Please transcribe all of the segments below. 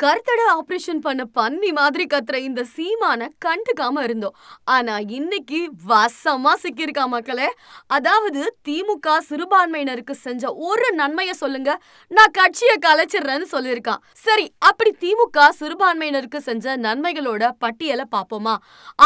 கருத்தடை ஆபரேஷன் பண்ண பன்னி மாதிரி கத்துற இந்த சீமான கண்டுக்காம இருந்தோம். ஆனா இன்னைக்கு வசமா சிக்கியிருக்கா மக்களே. அதாவது திமுக சிறுபான்மையினருக்கு செஞ்ச ஒரு நன்மையை சொல்லுங்க, நான் கட்சியை கலைச்சிடுறேன்னு சொல்லியிருக்கான். சரி, அப்படி திமுக சிறுபான்மையினருக்கு செஞ்ச நன்மைகளோட பட்டியலை பார்ப்போமா?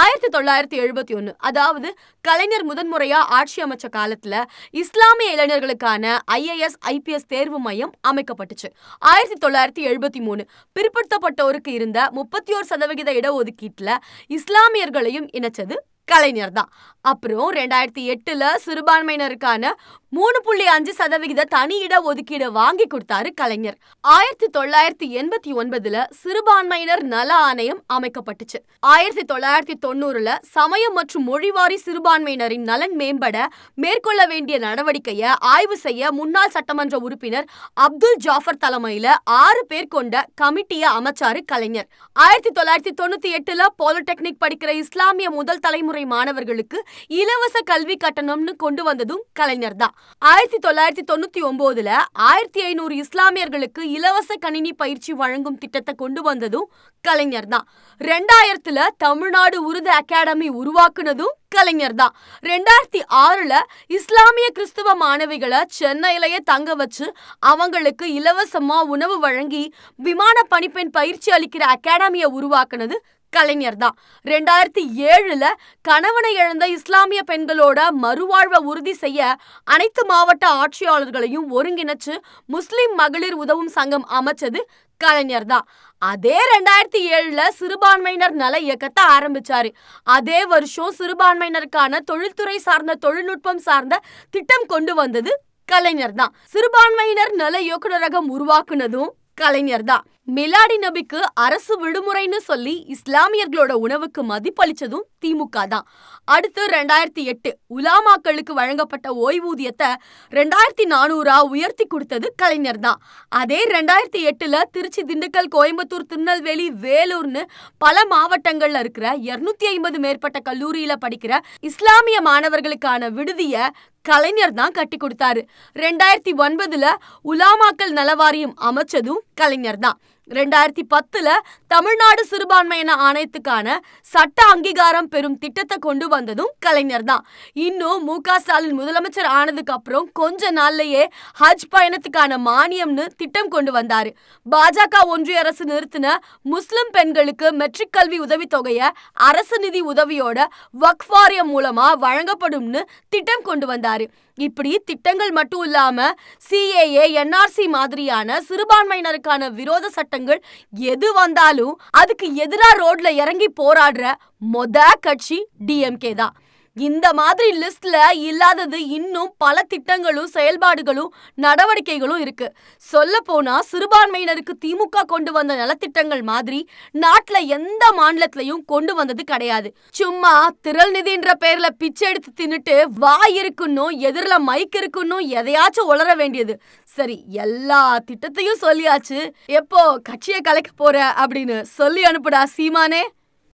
1971, அதாவது கலைஞர் முதன்முறையா ஆட்சி அமைச்ச காலத்துல இஸ்லாமிய இளைஞர்களுக்கான IAS IPS தேர்வு மையம் அமைக்கப்பட்டுச்சு. 1973 பிற்படுத்தப்பட்டோருக்கு இருந்த 31% இடஒதுக்கீட்டுல இஸ்லாமியர்களையும் இணைச்சது கலைஞர் தான். அப்புறம் 2008ல சிறுபான்மையினருக்கான 3.5% தனி இட ஒதுக்கீடு வாங்கி கொடுத்தாரு கலைஞர். 1989ல சிறுபான்மையினர் நல ஆணையம் அமைக்கப்பட்டுச்சு. 1990ல சமயம் மற்றும் மொழிவாரி சிறுபான்மையினரின் நலன் மேம்பட மேற்கொள்ள வேண்டிய நடவடிக்கையை ஆய்வு செய்ய முன்னாள் சட்டமன்ற உறுப்பினர் அப்துல் ஜாஃபர் தலைமையில 6 பேர் கொண்ட கமிட்டியை அமைச்சாரு கலைஞர். 1998ல பாலிடெக்னிக் படிக்கிற இஸ்லாமிய முதல் தலைமுறை மாணவர்களுக்கு இலவச கல்வி கட்டணம்னு கொண்டு வந்ததும் கலைஞர் தான். 1999ல 1500 இஸ்லாமியர்களுக்கு இலவச கணினி பயிற்சி வழங்கும் திட்டத்தை கொண்டு வந்ததும் கலைஞர் தான். 2000ல தமிழ்நாடு உருது அகாடமி உருவாக்குனதும் கலைஞர் தான். 2006ல இஸ்லாமிய கிறிஸ்துவ மாணவிகளை சென்னையிலேயே தங்க வச்சு அவங்களுக்கு இலவசமா உணவு வழங்கி விமான பணிப்பெண் பயிற்சி அளிக்கிற அகாடமியை உருவாக்குனது கலைஞர் தான். 2007ல கணவனை இழந்த இஸ்லாமிய பெண்களோட மறுவாழ்வை உறுதி செய்ய அனைத்து மாவட்ட ஆட்சியாளர்களையும் ஒருங்கிணைச்சு முஸ்லிம் மகளிர் உதவும் சங்கம் அமைச்சது கலைஞர் தான். அதே 2007ல சிறுபான்மையினர் நல இயக்கத்தை ஆரம்பிச்சாரு. அதே வருஷம் சிறுபான்மையினருக்கான தொழில்துறை சார்ந்த தொழில்நுட்பம் சார்ந்த திட்டம் கொண்டு வந்தது கலைஞர் தான். சிறுபான்மையினர் நல இயக்குநரகம் உருவாக்குனதும் கலைஞர் தான். மிலாடி நபிக்கு அரசு விடுமுறைன்னு சொல்லி இஸ்லாமியர்களோட உணவுக்கு மதிப்பளிச்சதும் திமுக தான். அடுத்து 2008 உலாமாக்களுக்கு வழங்கப்பட்ட ஓய்வூதியத்தை 2400 உயர்த்தி கொடுத்தது கலைஞர் தான். அதே 2008ல திருச்சி, திண்டுக்கல், கோயம்புத்தூர், திருநெல்வேலி, வேலூர்னு பல மாவட்டங்கள்ல இருக்கிற 250 மேற்பட்ட கல்லூரியில படிக்கிற இஸ்லாமிய மாணவர்களுக்கான விடுதிய கலைஞர் தான் கட்டி கொடுத்தாரு. 2009ல உலாமாக்கள் நலவாரியம் அமைச்சதும் கலைஞர் தான். 2010ல தமிழ்நாடு சிறுபான்மையின ஆணையத்துக்கான சட்ட அங்கீகாரம் பெறும் திட்டத்தை கொண்டு வந்ததும் கலைஞர் தான். இன்னும் MK ஸ்டாலின் முதலமைச்சர் ஆனதுக்கு அப்புறம் கொஞ்ச நாள்லயே ஹஜ் பயணத்துக்கான மானியம்னு திட்டம் கொண்டு வந்தாரு. பாஜக ஒன்றிய அரசு நிறுத்தின முஸ்லிம் பெண்களுக்கு மெட்ரிக் கல்வி உதவித்தொகையை அரசு நிதி உதவியோட வக்ஃப் வாரியம் மூலமா வழங்கப்படும்னு திட்டம் கொண்டு வந்தாரு. இப்படி திட்டங்கள் மட்டும் இல்லாம CAA, NRC மாதிரியான சிறுபான்மையினருக்கான விரோத சட்டங்கள் எது வந்தாலும் அதுக்கு எதிரா ரோட்ல இறங்கி போராடுற மொத கட்சி DMK தான். இந்த மாதிரி லிஸ்ட்ல இல்லாதது இன்னும் பல திட்டங்களும் செயல்பாடுகளும் நடவடிக்கைகளும் இருக்கு. சொல்ல போனா சிறுபான்மையினருக்கு திமுக கொண்டு வந்த நலத்திட்டங்கள் மாதிரி நாட்டுல எந்த மாநிலத்திலையும் கொண்டு வந்தது கிடையாது. சும்மா திரள் நிதின்ற பேர்ல பிச்சை எடுத்து தின்னுட்டு வாய் இருக்குன்னும் எதிரில மைக் இருக்குன்னும் எதையாச்சும் உளர வேண்டியது. சரி, எல்லா திட்டத்தையும் சொல்லியாச்சு, எப்போ கட்சியை கலைக்க போற அப்படின்னு சொல்லி அனுப்புடா சீமானே.